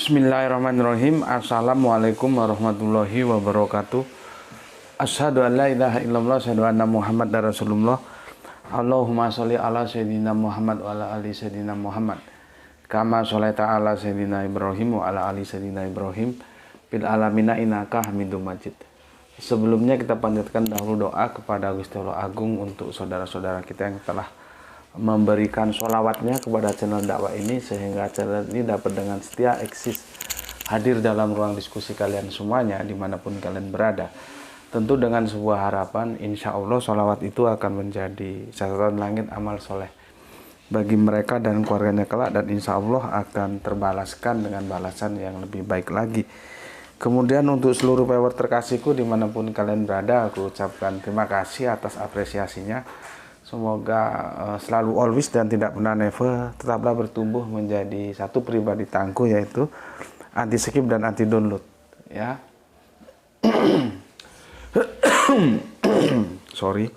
Bismillahirrahmanirrahim. Assalamualaikum warahmatullahi wabarakatuh. Asyhadu an la ilaha illallah, asyhadu anna Muhammadar Rasulullah. Allahumma sholli ala sayyidina Muhammad wa ala ali sayyidina Muhammad. Kama sholaita ala sayyidina Ibrahim wa ala ali sayyidina Ibrahim fil alamina innaka Hamidum Majid. Sebelumnya kita panjatkan dahulu doa kepada Gusti Allah Agung untuk saudara-saudara kita yang telah memberikan sholawatnya kepada channel dakwah ini, sehingga channel ini dapat dengan setia eksis hadir dalam ruang diskusi kalian semuanya dimanapun kalian berada. Tentu dengan sebuah harapan, insya Allah sholawat itu akan menjadi catatan langit amal soleh bagi mereka dan keluarganya kelak, dan insya Allah akan terbalaskan dengan balasan yang lebih baik lagi. Kemudian untuk seluruh viewer terkasihku dimanapun kalian berada, aku ucapkan terima kasih atas apresiasinya. Semoga selalu always dan tidak pernah never, tetaplah bertumbuh menjadi satu pribadi tangguh, yaitu anti skip dan anti download, ya. Sorry.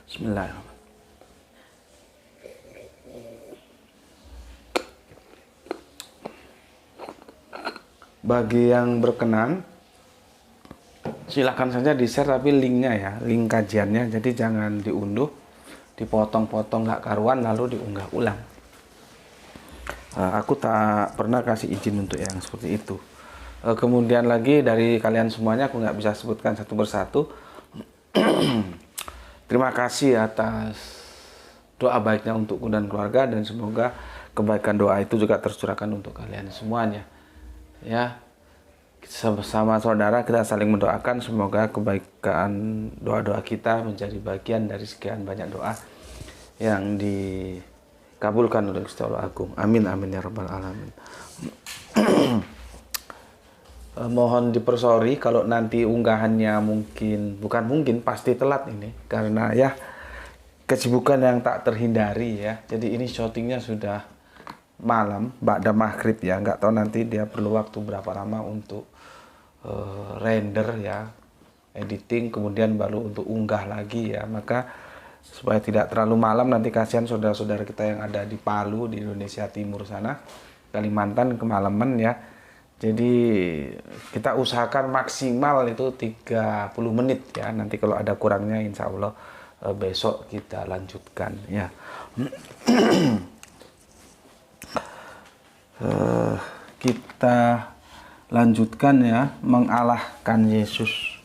Bismillah. Bagi yang berkenan, silahkan saja di-share, tapi linknya ya, link kajiannya, jadi jangan diunduh, dipotong-potong gak karuan lalu diunggah ulang. Aku tak pernah kasih izin untuk yang seperti itu. Kemudian lagi dari kalian semuanya, aku nggak bisa sebutkan satu persatu. Terima kasih atas doa baiknya untukku dan keluarga, dan semoga kebaikan doa itu juga tercurahkan untuk kalian semuanya, ya. Sama saudara kita saling mendoakan, semoga kebaikan doa-doa kita menjadi bagian dari sekian banyak doa yang dikabulkan oleh Gusti Allah Agung. Amin amin ya rabbal alamin. Mohon dipersori kalau nanti unggahannya pasti telat ini, karena ya kesibukan yang tak terhindari ya. Jadi ini syutingnya sudah malam, ba'da maghrib ya, nggak tahu nanti dia perlu waktu berapa lama untuk render ya, editing, kemudian baru untuk unggah lagi ya. Maka supaya tidak terlalu malam, nanti kasihan saudara-saudara kita yang ada di Palu, di Indonesia Timur sana, Kalimantan, kemalaman ya. Jadi kita usahakan maksimal itu 30 menit ya. Nanti kalau ada kurangnya insya Allah besok kita lanjutkan ya. Kita lanjutkan ya, mengalahkan Yesus.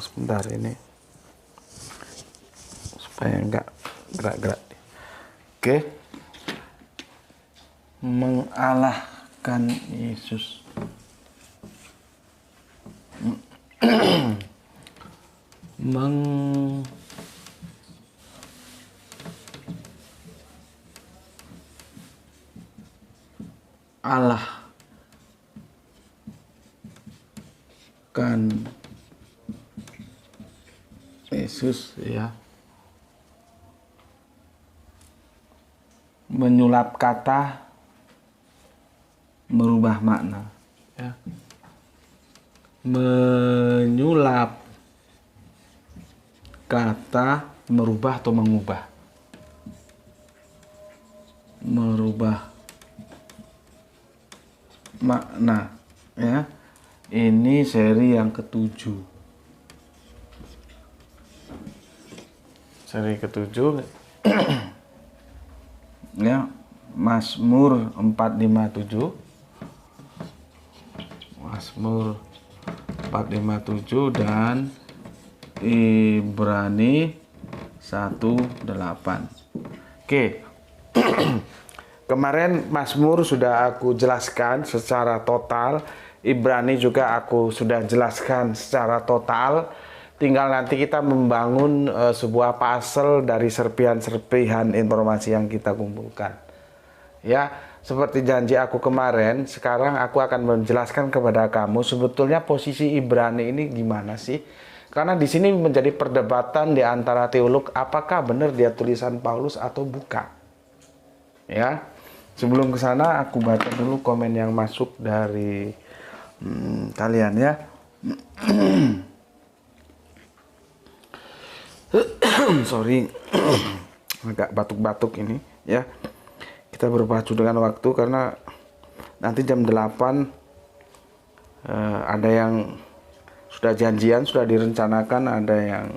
Sebentar ini supaya enggak gerak-gerak. Oke. Mengalahkan Yesus. Mengalahkan Yesus ya. Menyulap kata, merubah makna ya. Menyulap kata, merubah atau mengubah, merubah makna ya. Ini seri yang ke-7, seri ke-7 ya. Mazmur 457, Mazmur 457 dan Ibrani 1:8. Oke. Kemarin Mazmur sudah aku jelaskan secara total, Ibrani juga aku sudah jelaskan secara total. Tinggal nanti kita membangun sebuah puzzle dari serpihan-serpihan informasi yang kita kumpulkan. Ya, seperti janji aku kemarin, sekarang aku akan menjelaskan kepada kamu sebetulnya posisi Ibrani ini gimana sih? Karena di sini menjadi perdebatan di antara teolog, apakah benar dia tulisan Paulus atau bukan. Ya, sebelum ke sana aku baca dulu komen yang masuk dari kalian ya. Sorry, agak batuk-batuk ini ya. Kita kita berpacu dengan waktu karena nanti jam 8 ada yang sudah janjian, sudah direncanakan, ada yang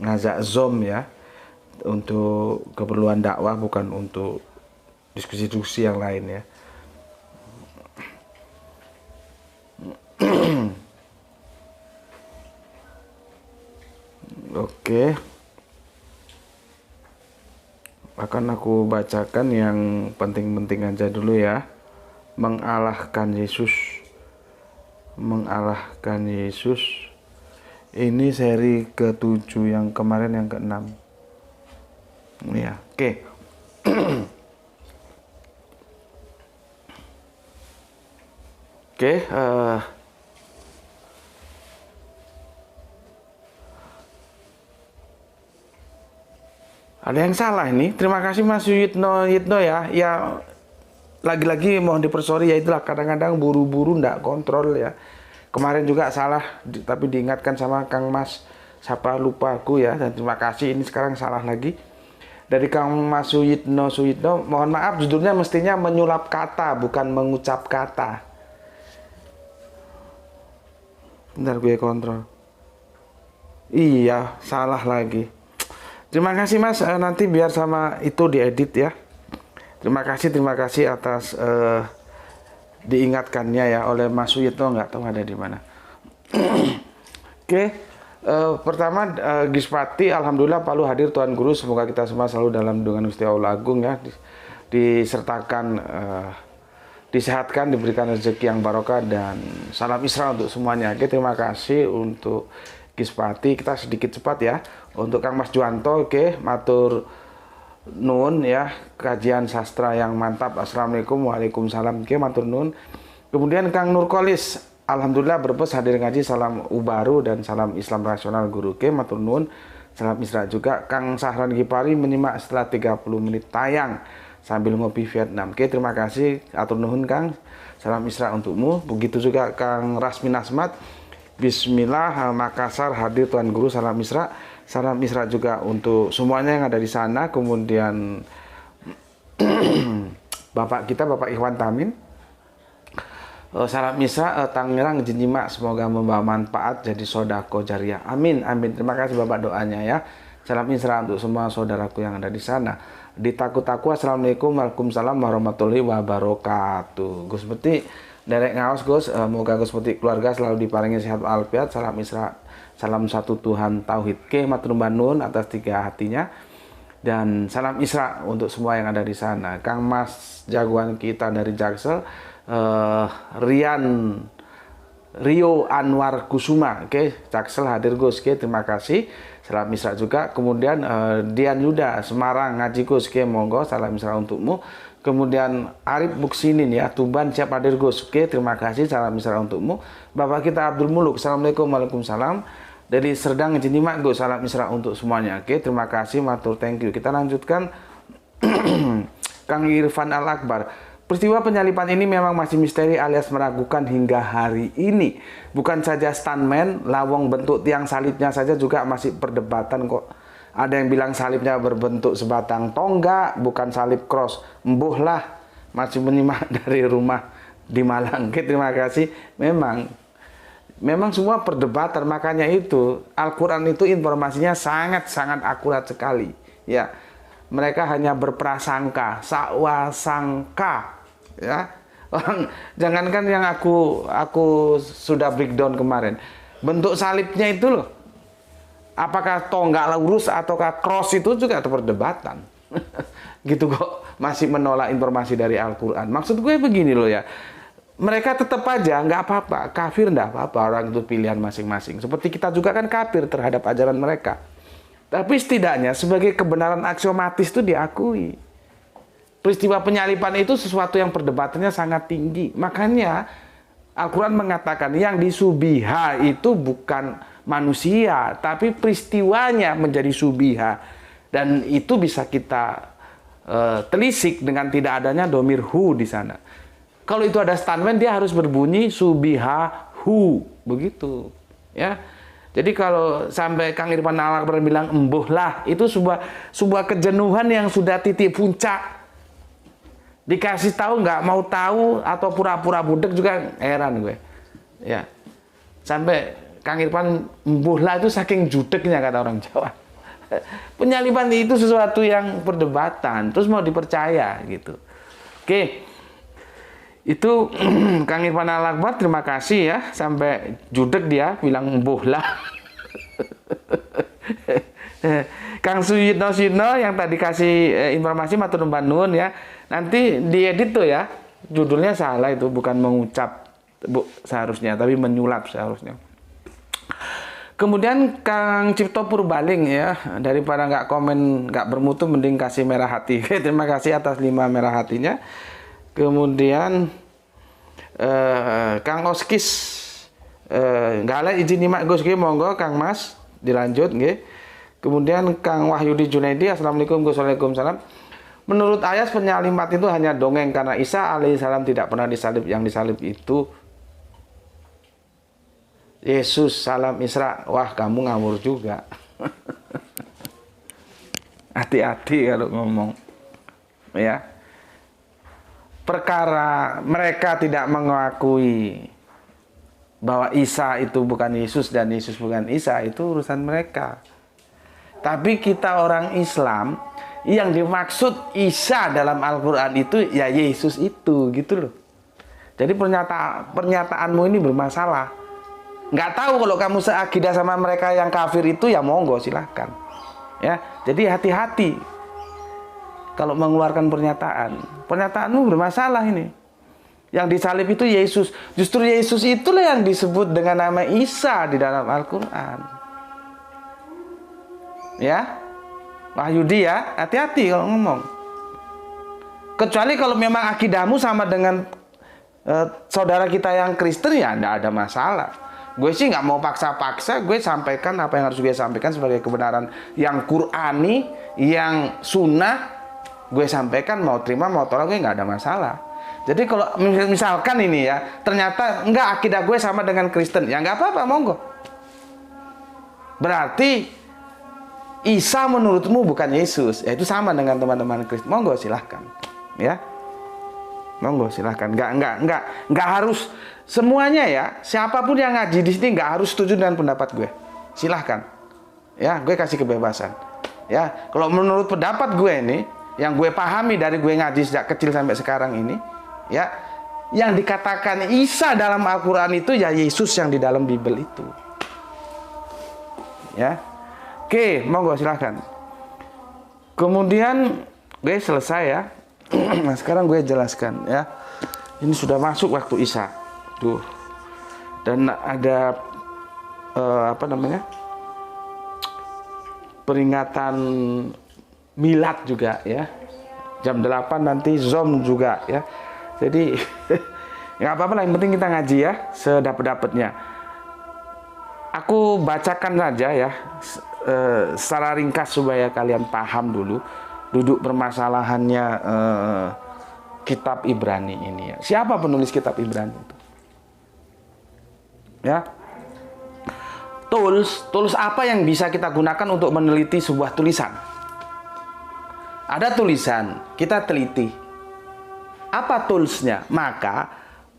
ngajak Zoom ya, untuk keperluan dakwah, bukan untuk diskusi-diskusi yang lain ya. Oke, akan aku bacakan yang penting-penting aja dulu ya. Mengalahkan Yesus. Mengalahkan Yesus. Ini seri ke-7, yang kemarin yang ke-6. Ya, oke. Oke, ada yang salah ini. Terima kasih Mas Yitno ya. Ya, lagi-lagi mohon dipersori ya, itulah kadang-kadang buru-buru ndak kontrol ya. Kemarin juga salah, tapi diingatkan sama Kang Mas, siapa lupa aku ya. Dan terima kasih, ini sekarang salah lagi. Dari Kang Mas Suyitno, mohon maaf, judulnya mestinya menyulap kata, bukan mengucap kata. Bentar gue kontrol. Iya, salah lagi. Terima kasih Mas, nanti biar sama itu diedit ya. Terima kasih atas diingatkannya ya oleh Mas Suyitno, nggak tahu ada di mana. Oke, pertama Gispati, alhamdulillah Palu hadir Tuan Guru, semoga kita semua selalu dalam lindungan Gusti Allah Agung ya, disertakan, disehatkan, diberikan rezeki yang barokah dan salam Isra untuk semuanya. Oke, terima kasih untuk Gispati. Kita sedikit cepat ya. Untuk Kang Mas Juanto, oke, matur nun ya, kajian sastra yang mantap. Assalamualaikum, waalaikumsalam, oke, matur nun. Kemudian Kang Nurkolis, alhamdulillah Brebes hadir ngaji, salam ubaru dan salam Islam rasional guru, oke, matur nun. Salam Isra juga. Kang Sahran Gipari menyimak setelah 30 menit tayang sambil ngopi Vietnam, oke, terima kasih, atur nuhun Kang, salam Isra untukmu. Begitu juga Kang Rasmi Nasmat, Bismillah Makassar hadir Tuan Guru, salam Isra. Salam Isra juga untuk semuanya yang ada di sana. Kemudian Bapak kita, Bapak Ikhwan Tamin, salam Isra, Tangerang Jenjimak, semoga membawa manfaat jadi sodako jariah. Amin, amin. Terima kasih Bapak doanya ya. Salam Isra untuk semua saudaraku yang ada di sana. Di Taku-Taku, Assalamualaikum, waalaikumsalam warahmatullahi wabarakatuh. Gus Beti, derek ngaos Gus, moga Gus Beti keluarga selalu diparingi sehat walafiat. Salam Isra, salam satu Tuhan Tauhid, ke matur banun atas 3 hatinya. Dan salam Isra untuk semua yang ada di sana. Kang Mas jagoan kita dari Jaksel, Rio Anwar Kusuma, oke, Jaksel hadir Gus, oke, terima kasih. Salam Isra juga. Kemudian Dian Yuda Semarang ngaji Gus, oke, monggo, salam Isra untukmu. Kemudian Arif Buksinin ya, Tuban siap hadir Gus, oke, terima kasih, salam Isra untukmu. Bapak kita Abdul Muluk, assalamualaikum, waalaikumsalam. Dari Serdang Jenjimak Gus, salam Isra untuk semuanya, oke, terima kasih, matur, thank you. Kita lanjutkan. Kang Irfan Al Akbar, peristiwa penyalipan ini memang masih misteri alias meragukan hingga hari ini. Bukan saja stuntman, lawang bentuk tiang salibnya saja juga masih perdebatan kok. Ada yang bilang salibnya berbentuk sebatang tonggak, bukan salib cross. Embuh lah, masih menyimak dari rumah di Malang. Oke, terima kasih. Memang semua perdebatan, makanya itu Al-Quran itu informasinya sangat-sangat akurat sekali. Ya, mereka hanya berprasangka, sakwasangka. Ya, orang jangankan yang aku sudah breakdown kemarin, bentuk salibnya itu loh, apakah tonggak lurus ataukah cross itu juga ada perdebatan. Gitu kok masih menolak informasi dari Al-Quran. Maksud gue begini loh ya, mereka tetap aja nggak apa-apa, kafir nggak apa-apa, orang itu pilihan masing-masing. Seperti kita juga kan kafir terhadap ajaran mereka. Tapi setidaknya sebagai kebenaran aksiomatis itu diakui. Peristiwa penyalipan itu sesuatu yang perdebatannya sangat tinggi. Makanya Al-Quran mengatakan yang disubiha itu bukan manusia, tapi peristiwanya menjadi subiha. Dan itu bisa kita telisik dengan tidak adanya domir hu di sana. Kalau itu ada stuntman, dia harus berbunyi subihahu, begitu. Ya, jadi kalau sampai Kang Irfan Al Akbar bilang embuh lah, itu sebuah kejenuhan yang sudah titik puncak. Dikasih tahu nggak mau tahu atau pura-pura budek juga heran gue. Ya. Sampai Kang Irfan mbuh lah itu saking judeknya kata orang Jawa. Penyaliban itu sesuatu yang perdebatan, terus mau dipercaya gitu. Oke. Itu Kang Irfan Al-Akbar, terima kasih ya, sampai judek dia bilang mbuh lah. Kang Suyitno yang tadi kasih informasi matur nuwun Nun ya. Nanti diedit tuh ya. Judulnya salah itu, bukan mengucap seharusnya, tapi menyulap seharusnya. Kemudian Kang Cipto Purbaling ya, daripada nggak komen nggak bermutu mending kasih merah hati. Terima kasih atas 5 merah hatinya. Kemudian Kang Oskis nggak ada izin nyimak Gus G, monggo Kang Mas dilanjut nggih. Kemudian Kang Wahyudi Junaidi, Assalamualaikum Gus. Waalaikumsalam. Menurut Ayas penyalimat itu hanya dongeng karena Isa alaihissalam tidak pernah disalib. Yang disalib itu Yesus, salam Isra. Wah, kamu ngawur juga. Hati-hati kalau ngomong. Ya. Perkara mereka tidak mengakui bahwa Isa itu bukan Yesus dan Yesus bukan Isa, itu urusan mereka. Tapi kita orang Islam, yang dimaksud Isa dalam Al-Quran itu ya Yesus itu, gitu loh. Jadi pernyataanmu ini bermasalah. Nggak tahu kalau kamu seakidah sama mereka yang kafir itu, ya monggo silahkan. Ya, jadi hati-hati kalau mengeluarkan pernyataanmu bermasalah ini. Yang disalib itu Yesus. Justru Yesus itulah yang disebut dengan nama Isa di dalam Al-Quran. Ya, Wahyudi ya, hati-hati kalau ngomong. Kecuali kalau memang akidahmu sama dengan saudara kita yang Kristen, ya tidak ada masalah. Gue sih nggak mau paksa-paksa, gue sampaikan apa yang harus gue sampaikan sebagai kebenaran yang Qur'ani, yang sunnah. Gue sampaikan, mau terima mau tolak, gue nggak ada masalah. Jadi kalau misalkan ini ya, ternyata enggak akidah gue sama dengan Kristen, ya nggak apa-apa, monggo. Berarti Isa menurutmu bukan Yesus, ya itu sama dengan teman-teman Kristen, monggo silahkan, ya, monggo silahkan. Nggak harus semuanya ya. Siapapun yang ngaji di sini nggak harus setuju dengan pendapat gue, silahkan. Ya, gue kasih kebebasan. Ya, kalau menurut pendapat gue ini, yang gue pahami dari gue ngaji sejak kecil sampai sekarang ini, ya, yang dikatakan Isa dalam Al-Quran itu ya Yesus yang di dalam Bible itu. Ya, oke, monggo silahkan. Kemudian gue selesai ya. Nah, sekarang gue jelaskan ya. Ini sudah masuk waktu Isa. Tuh. Dan ada apa namanya? Peringatan milad juga ya. Jam 8 nanti Zoom juga ya. Jadi nggak apa-apa lah, yang penting kita ngaji ya sedapat-dapatnya. Aku bacakan saja ya secara ringkas supaya kalian paham dulu duduk permasalahannya kitab Ibrani ini ya. Siapa penulis kitab Ibrani itu? Ya. Tools apa yang bisa kita gunakan untuk meneliti sebuah tulisan? Ada tulisan, kita teliti. Apa toolsnya? Maka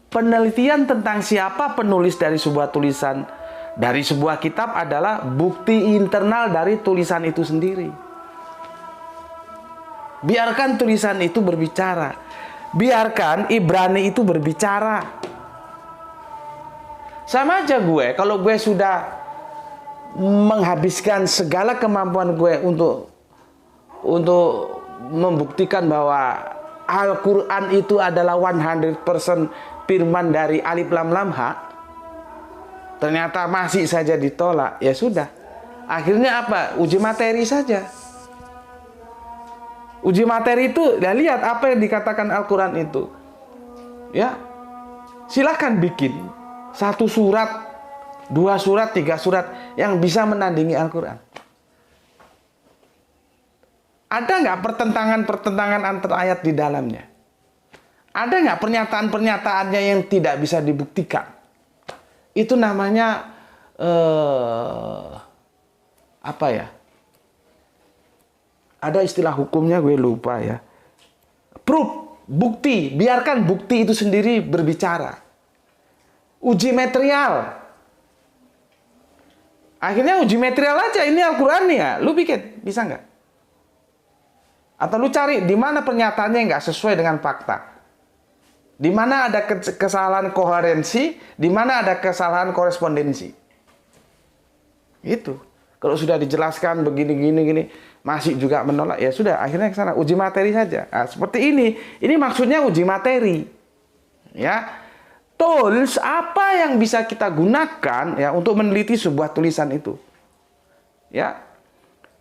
penelitian tentang siapa penulis dari sebuah tulisan, dari sebuah kitab adalah bukti internal dari tulisan itu sendiri. Biarkan tulisan itu berbicara. Biarkan Ibrani itu berbicara. Sama aja gue, kalau gue sudah menghabiskan segala kemampuan gue untuk membuktikan bahwa Al-Quran itu adalah 100% firman dari Alif Lam Lam Ha, ternyata masih saja ditolak, ya sudah. Akhirnya apa? Uji materi saja. Uji materi itu, ya lihat apa yang dikatakan Al-Quran itu. Ya, silahkan bikin 1 surat, 2 surat, 3 surat yang bisa menandingi Al-Quran. Ada nggak pertentangan-pertentangan antar ayat di dalamnya? Ada nggak pernyataan-pernyataannya yang tidak bisa dibuktikan? Itu namanya apa ya? Ada istilah hukumnya gue lupa ya. Proof, bukti, biarkan bukti itu sendiri berbicara. Uji material. Akhirnya uji material aja, ini Al-Quran nih ya, lu bikin, bisa nggak? Atau lu cari di mana pernyataannya yang nggak sesuai dengan fakta. Di mana ada kesalahan koherensi, di mana ada kesalahan korespondensi. Itu. Kalau sudah dijelaskan begini gini masih juga menolak, ya sudah, akhirnya ke sana uji materi saja. Nah, seperti ini. Ini maksudnya uji materi. Ya. Tools apa yang bisa kita gunakan ya untuk meneliti sebuah tulisan itu. Ya.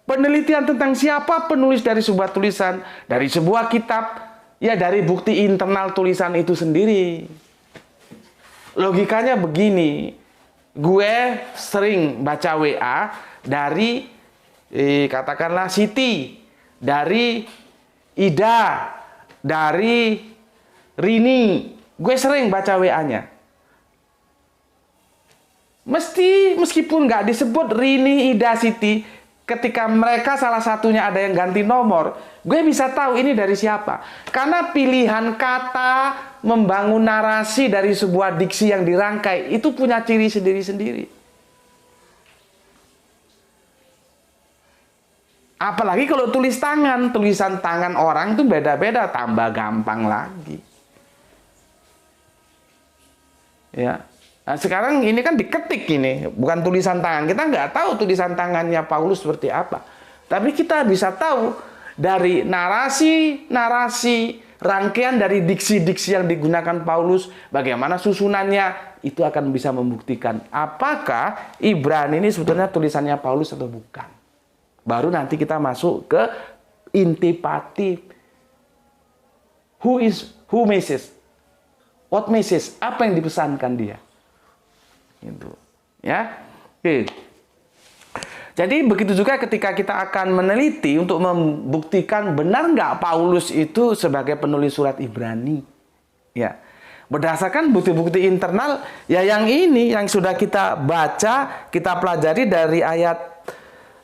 Penelitian tentang siapa penulis dari sebuah tulisan, dari sebuah kitab, ya dari bukti internal tulisan itu sendiri. Logikanya begini. Gue sering baca WA dari katakanlah Siti, dari Ida, dari Rini. Gue sering baca WA-nya. Meskipun nggak disebut Rini, Ida, Siti, ketika mereka salah satunya ada yang ganti nomor, gue bisa tahu ini dari siapa. Karena pilihan kata, membangun narasi dari sebuah diksi yang dirangkai, itu punya ciri sendiri-sendiri. Apalagi kalau tulisan tangan orang itu beda-beda, tambah gampang lagi. Ya. Nah, sekarang ini kan diketik ini, bukan tulisan tangan. Kita nggak tahu tulisan tangannya Paulus seperti apa. Tapi kita bisa tahu dari narasi, rangkaian dari diksi-diksi yang digunakan Paulus, bagaimana susunannya, itu akan bisa membuktikan apakah Ibrani ini sebetulnya tulisannya Paulus atau bukan. Baru nanti kita masuk ke intipatif. Who message? What message? Apa yang dipesankan dia? Itu. Ya. Oke. Jadi begitu juga ketika kita akan meneliti untuk membuktikan benar nggak Paulus itu sebagai penulis surat Ibrani. Ya. Berdasarkan bukti-bukti internal, ya yang ini yang sudah kita baca, kita pelajari dari ayat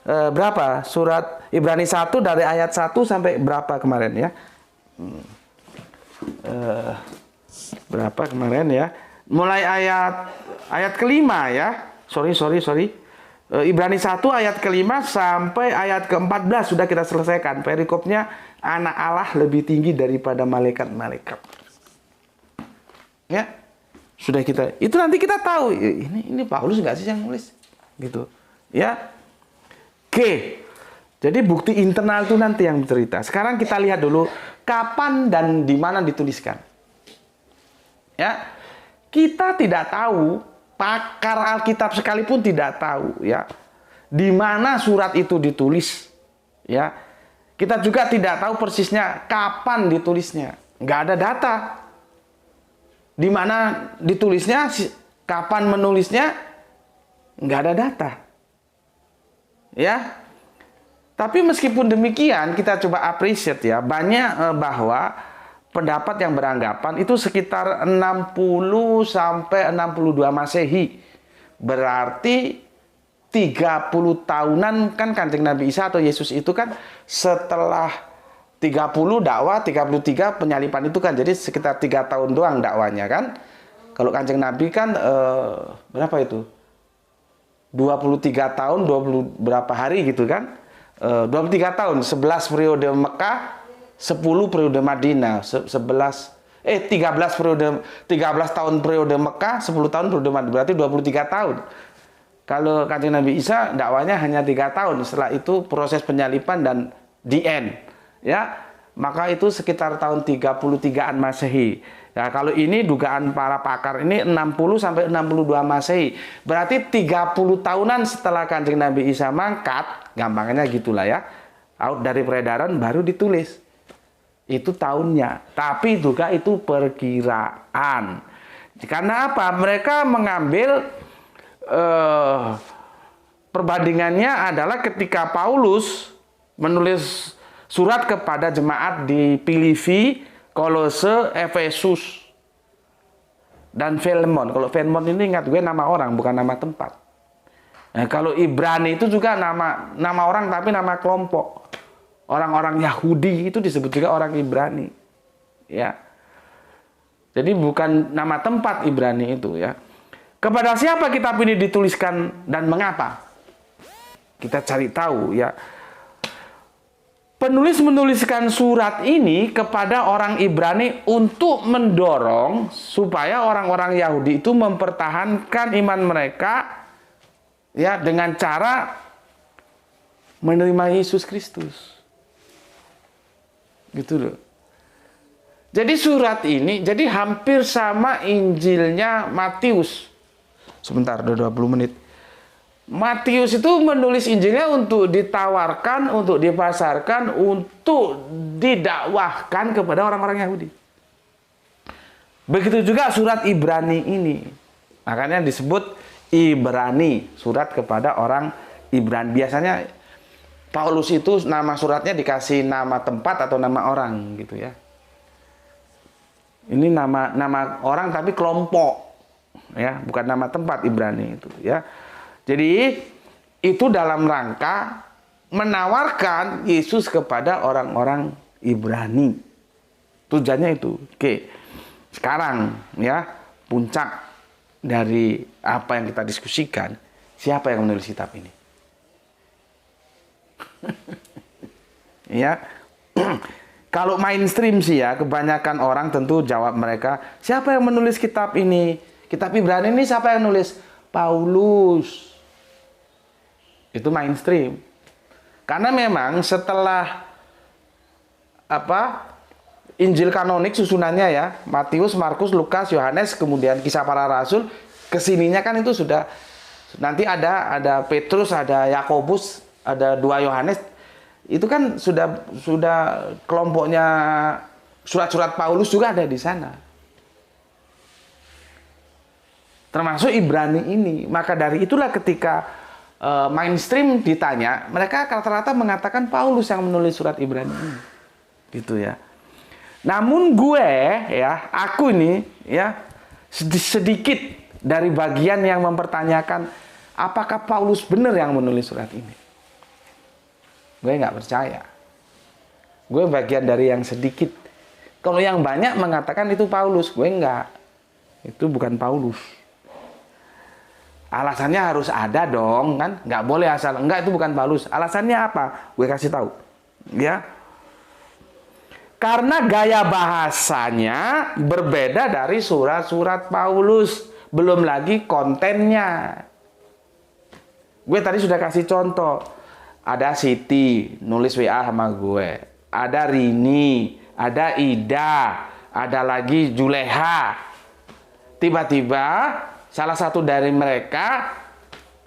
berapa? Surat Ibrani 1 dari ayat 1 sampai berapa kemarin ya? Berapa kemarin ya? Mulai ayat kelima ya. Sorry. Ibrani 1 ayat kelima sampai ayat ke-14 sudah kita selesaikan. Perikopnya anak Allah lebih tinggi daripada malaikat-malaikat. Ya. Sudah kita. Itu nanti kita tahu ini Paulus enggak sih yang nulis? Gitu. Ya. Oke. Jadi bukti internal itu nanti yang cerita. Sekarang kita lihat dulu kapan dan di mana dituliskan. Ya. Kita tidak tahu, pakar Alkitab sekalipun tidak tahu ya di mana surat itu ditulis. Ya. Kita juga tidak tahu persisnya kapan ditulisnya. Nggak ada data. Di mana ditulisnya, kapan menulisnya, nggak ada data. Ya. Tapi meskipun demikian, kita coba appreciate ya, banyak bahwa pendapat yang beranggapan itu sekitar 60 sampai 62 Masehi. Berarti 30 tahunan kan Kanjeng Nabi Isa atau Yesus itu kan setelah 30 dakwah, 33 penyalipan itu kan. Jadi sekitar 3 tahun doang dakwanya kan. Kalau Kanjeng Nabi kan berapa itu? 23 tahun, 20 berapa hari gitu kan. 23 tahun, 11 periode Mekah, 10 periode Madinah, 13 tahun periode Mekah, 10 tahun periode Madinah, berarti 23 tahun. Kalau Kanjeng Nabi Isa dakwanya hanya 3 tahun, setelah itu proses penyalipan dan the end. Ya, maka itu sekitar tahun 33-an Masehi. Ya, kalau ini dugaan para pakar ini 60 sampai 62 Masehi. Berarti 30 tahunan setelah Kanjeng Nabi Isa mangkat, gampangnya gitulah ya. Out dari peredaran baru ditulis. Itu tahunnya. Tapi juga itu perkiraan. Karena apa? Mereka mengambil perbandingannya adalah ketika Paulus menulis surat kepada jemaat di Filipi, Kolose, Efesus, dan Filemon. Kalau Filemon ini ingat gue nama orang, bukan nama tempat. Nah, kalau Ibrani itu juga nama orang tapi nama kelompok. Orang-orang Yahudi itu disebut juga orang Ibrani. ya. Jadi bukan nama tempat Ibrani itu ya. Kepada siapa kitab ini dituliskan dan mengapa? Kita cari tahu ya. Penulis menuliskan surat ini kepada orang Ibrani untuk mendorong supaya orang-orang Yahudi itu mempertahankan iman mereka ya dengan cara menerima Yesus Kristus. Gitu loh. Jadi surat ini jadi hampir sama Injilnya Matius. Sebentar, udah 20 menit. Matius itu menulis Injilnya untuk ditawarkan, untuk dipasarkan, untuk didakwahkan kepada orang-orang Yahudi. Begitu juga surat Ibrani ini. Makanya disebut Ibrani, surat kepada orang Ibrani. Biasanya Paulus itu nama suratnya dikasih nama tempat atau nama orang gitu ya. Ini nama orang tapi kelompok ya, bukan nama tempat Ibrani itu ya. Jadi itu dalam rangka menawarkan Yesus kepada orang-orang Ibrani. Tujuannya itu. Oke. Sekarang ya, puncak dari apa yang kita diskusikan, siapa yang menulis kitab ini? Ya. Kalau mainstream sih ya, kebanyakan orang tentu jawab mereka, siapa yang menulis kitab ini? Kitab Ibrani ini siapa yang nulis? Paulus. Itu mainstream. Karena memang setelah Injil kanonik susunannya ya, Matius, Markus, Lukas, Yohanes, kemudian Kisah Para Rasul, kesininya kan itu sudah nanti ada Petrus, ada Yakobus, ada 2 Yohanes. Itu kan sudah kelompoknya surat-surat Paulus juga ada di sana. Termasuk Ibrani ini. Maka dari itulah ketika mainstream ditanya, mereka rata-rata mengatakan Paulus yang menulis surat Ibrani ini. Gitu ya. Namun aku ini ya sedikit dari bagian yang mempertanyakan apakah Paulus benar yang menulis surat ini. Gue nggak percaya. Gue bagian dari yang sedikit. Kalau yang banyak mengatakan itu Paulus, gue nggak. Itu bukan Paulus. Alasannya harus ada dong, kan? Nggak boleh asal. Enggak, itu bukan Paulus. Alasannya apa? Gue kasih tahu. Ya. Karena gaya bahasanya berbeda dari surat-surat Paulus. Belum lagi kontennya. Gue tadi sudah kasih contoh. Ada Siti, nulis WA sama gue. Ada Rini, ada Ida, ada lagi Juleha. Tiba-tiba salah satu dari mereka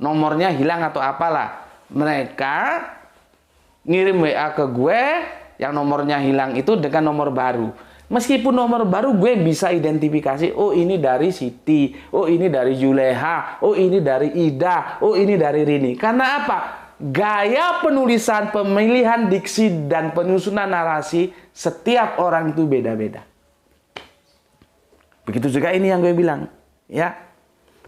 nomornya hilang atau apalah. Mereka ngirim WA ke gue yang nomornya hilang itu dengan nomor baru. Meskipun nomor baru gue bisa identifikasi, oh ini dari Siti, oh ini dari Juleha, oh ini dari Ida, oh ini dari Rini. Karena apa? Gaya penulisan, pemilihan diksi, dan penyusunan narasi setiap orang itu beda-beda. Begitu juga ini yang gue bilang, ya.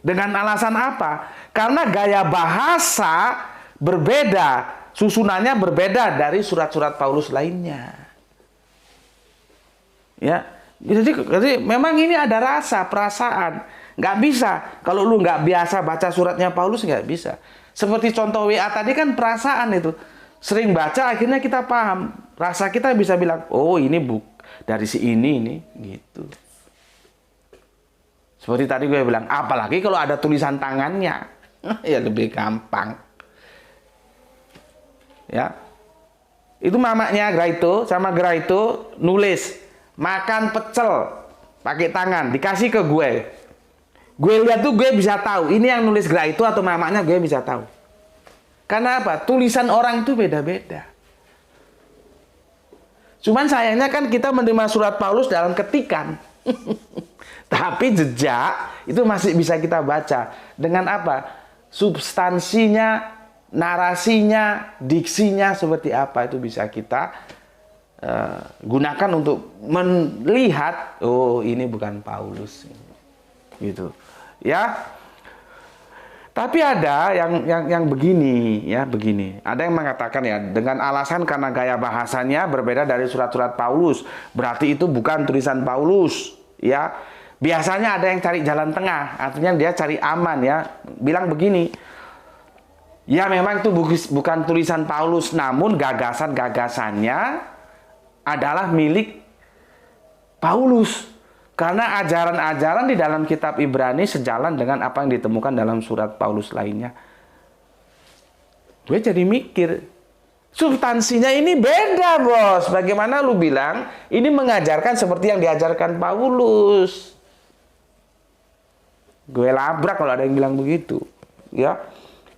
Dengan alasan apa? Karena gaya bahasa berbeda, susunannya berbeda dari surat-surat Paulus lainnya. Ya, jadi memang ini ada rasa, perasaan. Nggak bisa. Kalau lu nggak biasa baca suratnya Paulus, nggak bisa. Seperti contoh WA tadi kan perasaan itu. Sering baca akhirnya kita paham. Rasa kita bisa bilang, oh ini dari si ini gitu. Seperti tadi gue bilang, apalagi kalau ada tulisan tangannya. Ya lebih gampang. Ya. Itu mamanya Graito sama Graito nulis, makan pecel pakai tangan, dikasih ke gue. Gue lihat tuh gue bisa tahu ini yang nulis Graito atau mamanya, gue bisa tahu. Karena apa? Tulisan orang itu beda-beda. Cuman sayangnya kan kita menerima surat Paulus dalam ketikan. Tapi jejak itu masih bisa kita baca. Dengan apa? Substansinya, narasinya, diksinya seperti apa itu bisa kita gunakan untuk melihat, oh ini bukan Paulus. Gitu. Ya. Tapi ada yang begini ya, begini. Ada yang mengatakan ya dengan alasan karena gaya bahasanya berbeda dari surat-surat Paulus, berarti itu bukan tulisan Paulus, ya. Biasanya ada yang cari jalan tengah, artinya dia cari aman ya. Bilang begini, ya memang itu bukan tulisan Paulus, namun gagasan-gagasannya adalah milik Paulus. Karena ajaran-ajaran di dalam kitab Ibrani sejalan dengan apa yang ditemukan dalam surat Paulus lainnya. Gue jadi mikir, substansinya ini beda bos. Bagaimana lu bilang ini mengajarkan seperti yang diajarkan Paulus? Gue labrak kalau ada yang bilang begitu. Ya.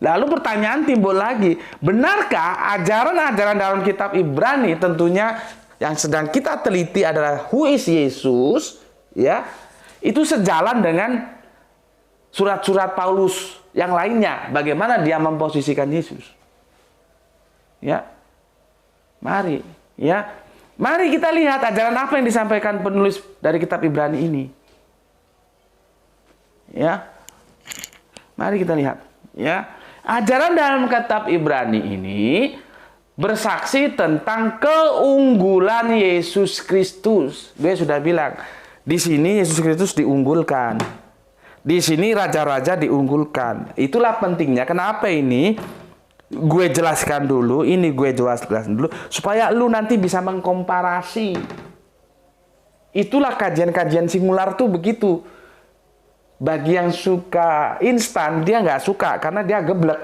Lalu pertanyaan timbul lagi, benarkah ajaran-ajaran dalam kitab Ibrani tentunya yang sedang kita teliti adalah who is Yesus? Ya, itu sejalan dengan surat-surat Paulus yang lainnya. Bagaimana dia memposisikan Yesus? Ya, mari kita lihat ajaran apa yang disampaikan penulis dari kitab Ibrani ini. Ya, mari kita lihat. Ya, ajaran dalam kitab Ibrani ini bersaksi tentang keunggulan Yesus Kristus. Gue sudah bilang. Di sini Yesus Kristus diunggulkan. Di sini raja-raja diunggulkan. Itulah pentingnya. Kenapa ini? Gue jelaskan dulu. Ini gue jelaskan dulu. Supaya lu nanti bisa mengkomparasi. Itulah kajian-kajian singular tuh begitu. Bagi yang suka instan, dia nggak suka. Karena dia geblek.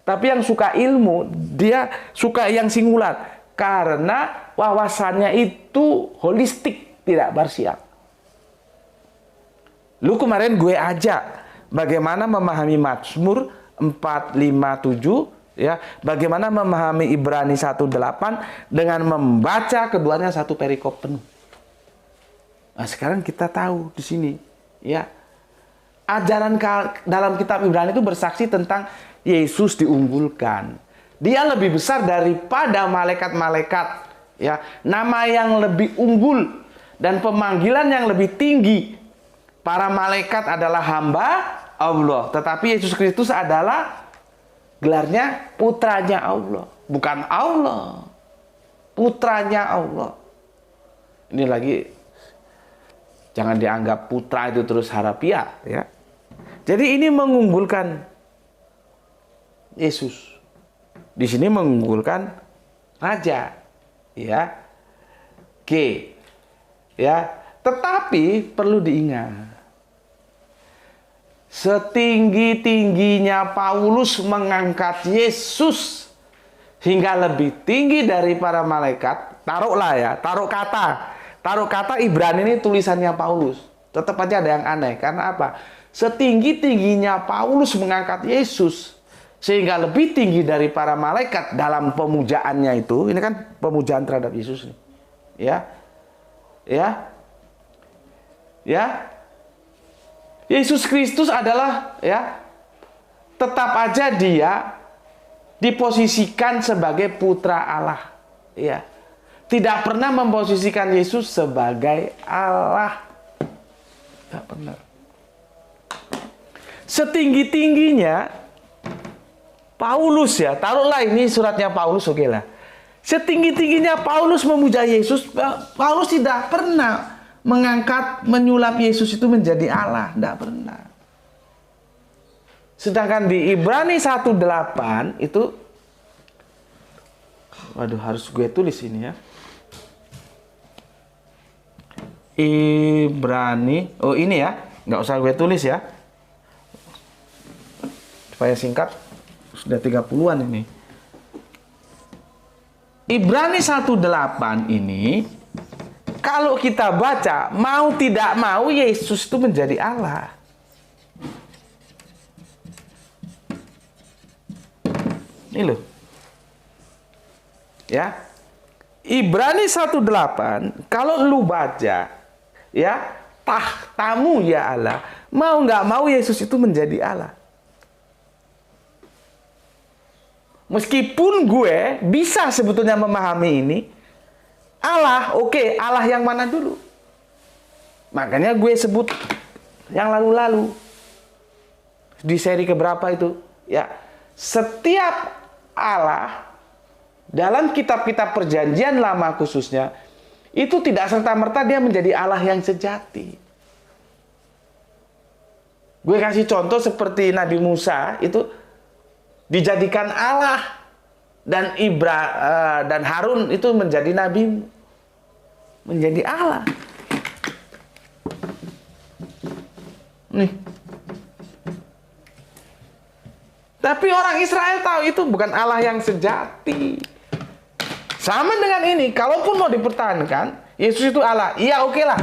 Tapi yang suka ilmu, dia suka yang singular. Karena wawasannya itu holistik. Tidak parsial. Lu kemarin gue ajak bagaimana memahami Mazmur 457 ya, bagaimana memahami Ibrani 1:8 dengan membaca keduanya satu perikop penuh. Nah, sekarang kita tahu di sini ya. Ajaran dalam kitab Ibrani itu bersaksi tentang Yesus diunggulkan. Dia lebih besar daripada malaikat-malaikat ya. Nama yang lebih unggul dan pemanggilan yang lebih tinggi. Para malaikat adalah hamba Allah. Tetapi Yesus Kristus adalah gelarnya putranya Allah. Bukan Allah. Putranya Allah. Ini lagi, jangan dianggap putra itu terus harafiah. Ya. Jadi ini mengunggulkan Yesus. Di sini mengunggulkan Raja. Ya. G. Ya. Tetapi perlu diingat. Setinggi-tingginya Paulus mengangkat Yesus hingga lebih tinggi dari para malaikat. Taruhlah ya, taruh kata Ibrani ini tulisannya Paulus. Tetap aja ada yang aneh. Karena apa? Setinggi-tingginya Paulus mengangkat Yesus sehingga lebih tinggi dari para malaikat dalam pemujaannya itu. Ini kan pemujaan terhadap Yesus nih. Ya. Yesus Kristus adalah ya, tetap aja dia diposisikan sebagai putra Allah. Ya. Tidak pernah memposisikan Yesus sebagai Allah. Tidak pernah. Setinggi-tingginya Paulus ya, taruhlah ini suratnya Paulus, oke lah. Setinggi-tingginya Paulus memuja Yesus, Paulus tidak pernah mengangkat, menyulap Yesus itu menjadi Allah. Tidak pernah. Sedangkan di Ibrani 1:8 itu, waduh harus gue tulis ini ya. Ibrani, oh ini ya, nggak usah gue tulis ya. Supaya singkat, sudah 30-an ini. Ibrani 1:8 ini, kalau kita baca, mau tidak mau Yesus itu menjadi Allah. Ini loh. Ya. Ibrani 1:8, kalau lu baca, ya, tahtamu ya Allah, mau nggak mau Yesus itu menjadi Allah. Meskipun gue bisa sebetulnya memahami ini, Allah, oke, Allah yang mana dulu? Makanya gue sebut yang lalu-lalu. di seri keberapa itu? Ya, setiap Allah dalam kitab-kitab perjanjian lama khususnya itu tidak serta-merta dia menjadi Allah yang sejati. Gue kasih contoh seperti Nabi Musa itu dijadikan Allah dan dan Harun itu menjadi nabi, menjadi Allah. Nih. Tapi orang Israel tahu itu bukan Allah yang sejati. Sama dengan ini, kalaupun mau dipertahankan, Yesus itu Allah. Iya, oke lah.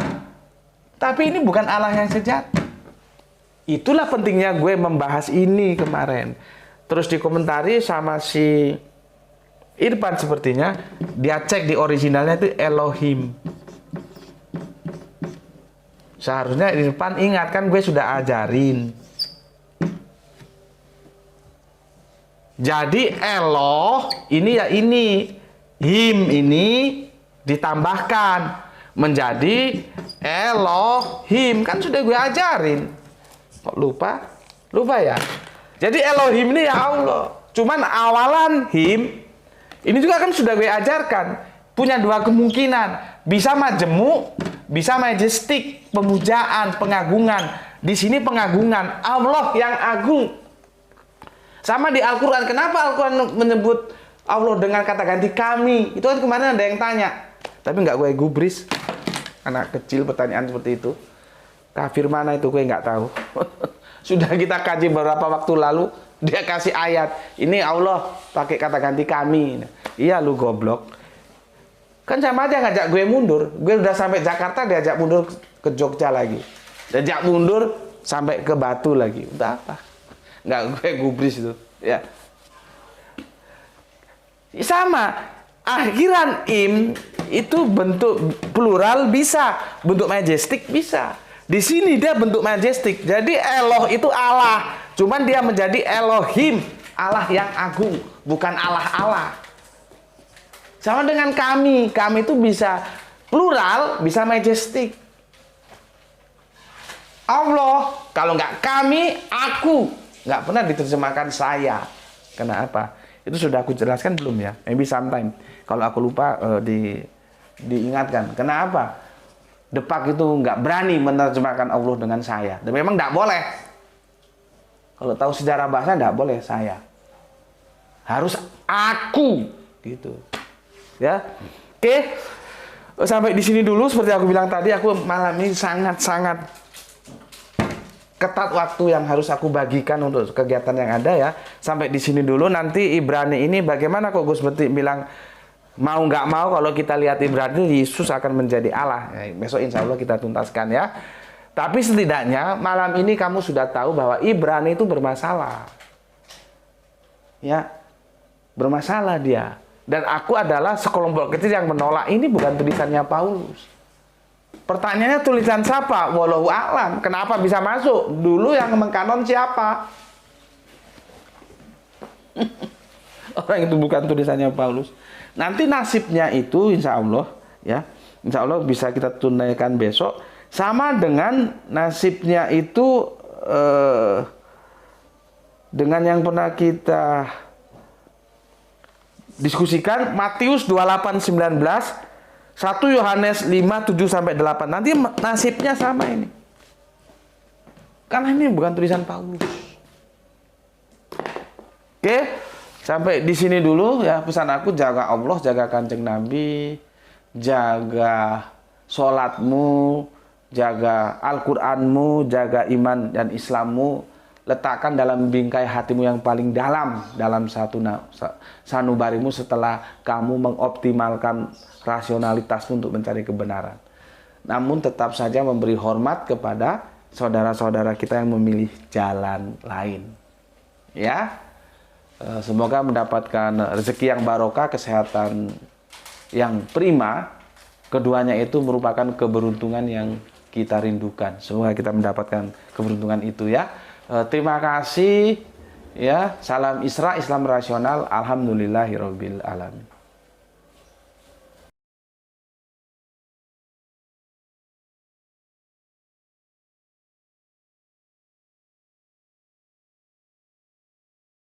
Tapi ini bukan Allah yang sejati. Itulah pentingnya gue membahas ini kemarin. Terus dikomentari sama si Irfan sepertinya. Dia cek di originalnya itu Elohim. Seharusnya Irfan ingat, kan gue sudah ajarin. Jadi Eloh ini ya ini. Him ini ditambahkan menjadi Elohim. Kan sudah gue ajarin. Kok lupa? Lupa ya? Jadi Elohim ini ya Allah. Cuman awalan him ini juga kan sudah gue ajarkan. Punya dua kemungkinan. Bisa majemuk, bisa majestik, pemujaan, pengagungan. Di sini pengagungan Allah yang agung. Sama di Al-Quran. Kenapa Al-Quran menyebut Allah dengan kata ganti kami? Itu kan kemarin ada yang tanya. Tapi nggak gue gubris. Anak kecil pertanyaan seperti itu. Kafir mana itu gue nggak tahu. Sudah kita kaji beberapa waktu lalu. Dia kasih ayat. Ini Allah pakai kata ganti kami. Iya lu goblok. Kan sama aja ngajak gue mundur. Gue udah sampai Jakarta, diajak mundur ke Jogja lagi. Diajak mundur sampai ke Batu lagi. Udah apa? Nggak gue gubris itu. Ya. Sama. Akhiran im itu bentuk plural bisa. Bentuk majestik bisa. Di sini dia bentuk majestik. Jadi Eloh itu Allah. Cuman dia menjadi Elohim. Allah yang agung. Bukan Allah-Allah. Sama dengan kami. Kami itu bisa plural, bisa majestik. Allah. Kalau nggak kami, aku. Nggak pernah diterjemahkan saya. Kenapa? Itu sudah aku jelaskan belum ya? Maybe sometime. Kalau aku lupa diingatkan. Kenapa? Depak itu nggak berani menerjemahkan Allah dengan saya. Dan memang nggak boleh. Kalau tahu sejarah bahasa nggak boleh saya. Harus aku gitu. Ya. Oke. Sampai di sini dulu seperti aku bilang tadi, aku malam ini sangat-sangat ketat waktu yang harus aku bagikan untuk kegiatan yang ada ya. Sampai di sini dulu. Nanti Ibrani ini bagaimana kok Gus Beti bilang mau nggak mau kalau kita lihat Ibrani Yesus akan menjadi Allah. Ya, besok insya Allah kita tuntaskan ya. Tapi setidaknya malam ini kamu sudah tahu bahwa Ibrani itu bermasalah. Ya, bermasalah dia. Dan aku adalah sekelompok kecil yang menolak ini bukan tulisannya Paulus. Pertanyaannya tulisan siapa? Wallahu a'lam. Kenapa bisa masuk? Dulu yang mengkanon siapa? Orang itu bukan tulisannya Paulus. Nanti nasibnya itu insya Allah ya, insya Allah bisa kita tunaikan besok. Sama dengan nasibnya itu dengan yang pernah kita diskusikan Matius 28:19, 1 Yohanes 5:7-8. Nanti nasibnya sama ini. Karena ini bukan tulisan Paulus. Oke. Sampai di sini dulu ya pesan aku, jaga Allah, jaga Kanjeng Nabi, jaga sholatmu, jaga Al-Quranmu, jaga iman dan Islammu, letakkan dalam bingkai hatimu yang paling dalam satu sanubarimu setelah kamu mengoptimalkan rasionalitasmu untuk mencari kebenaran. Namun tetap saja memberi hormat kepada saudara-saudara kita yang memilih jalan lain. Ya. Semoga mendapatkan rezeki yang barokah, kesehatan yang prima. Keduanya itu merupakan keberuntungan yang kita rindukan. Semoga kita mendapatkan keberuntungan itu ya. Terima kasih ya. Salam Isra, Islam rasional. Alhamdulillahirabbil alamin.